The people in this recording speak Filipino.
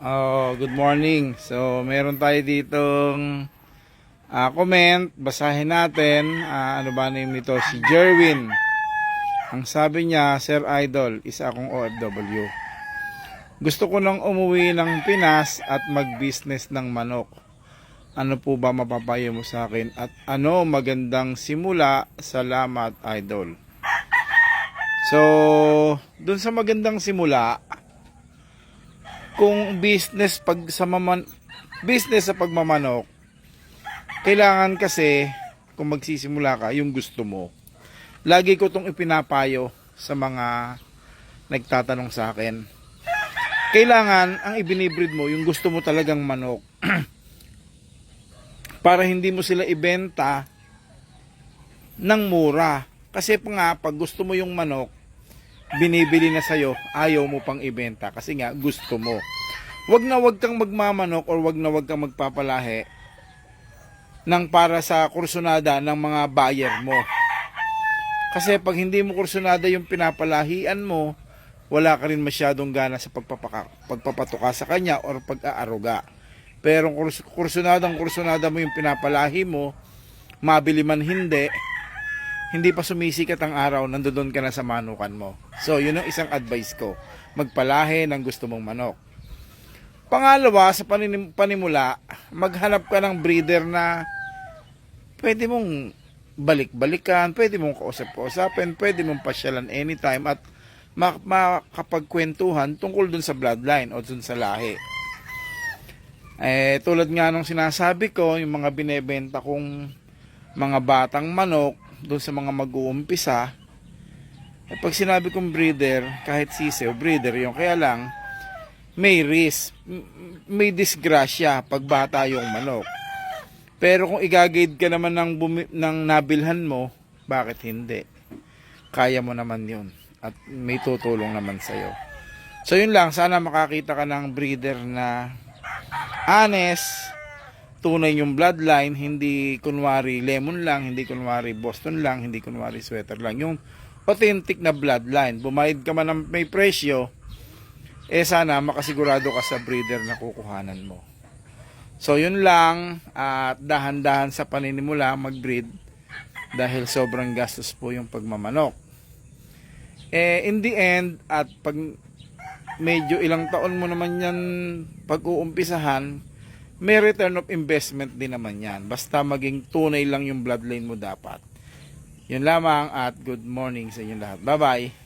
Good morning. So, meron tayo ditong comment. Basahin natin. Ano ba name nito? Si Jerwin. Ang sabi niya, Sir Idol, isa akong OFW. Gusto ko nang umuwi ng Pinas at mag-business ng manok. Ano po ba mapapayo mo sa akin? At ano magandang simula? Salamat, Idol. So, dun sa magandang simula, kung business sa pagmamanok, kailangan kasi kung magsisimula ka, yung gusto mo. Lagi ko tong ipinapayo sa mga nagtatanong sa akin. Kailangan ang ibinibreed mo yung gusto mo talagang manok. Para hindi mo sila ibenta ng mura. Kasi pag gusto mo yung manok, binibili na sa'yo, ayaw mo pang ibenta kasi nga gusto mo. Wag kang magmamanok or wag kang magpapalahi ng para sa kursunada ng mga buyer mo. Kasi pag hindi mo kursunada yung pinapalahian mo, wala ka rin masyadong gana sa pagpapatuka sa kanya or pag-aaruga. Pero kursunada mo yung pinapalahi mo, mabili man hindi pa sumisikat ang araw, nandoon ka na sa manukan mo. So, yun ang isang advice ko. Magpalahi ng gusto mong manok. Pangalawa, sa panimula, maghanap ka ng breeder na pwede mong balik-balikan, pwede mong kausap-kausapin, pwede mong pasyalan anytime at makapagkwentuhan tungkol dun sa bloodline o dun sa lahi. Tulad nga nung sinasabi ko, yung mga binebenta kong mga batang manok, doon sa mga mag-uumpisa, pag sinabi kong breeder, kahit sisew, breeder yung kaya lang, may risk, may disgrasya pag bata yung manok. Pero kung igagade ka naman ng nabilhan mo, bakit hindi? Kaya mo naman yun. At may tutulong naman sa'yo. So yun lang, sana makakita ka ng breeder na honest, tunay yung bloodline, hindi kunwari lemon lang, hindi kunwari Boston lang, hindi kunwari sweater lang. Yung authentic na bloodline. Bumayad ka man ng may presyo, sana makasigurado ka sa breeder na kukuhanan mo. So yun lang, at dahan-dahan sa paninimula mag-breed dahil sobrang gastos po yung pagmamanok. In the end, at pag medyo ilang taon mo naman yan pag-uumpisahan, may return of investment din naman yan. Basta maging tunay lang yung bloodline mo dapat. Yun lamang at good morning sa inyo lahat. Bye-bye!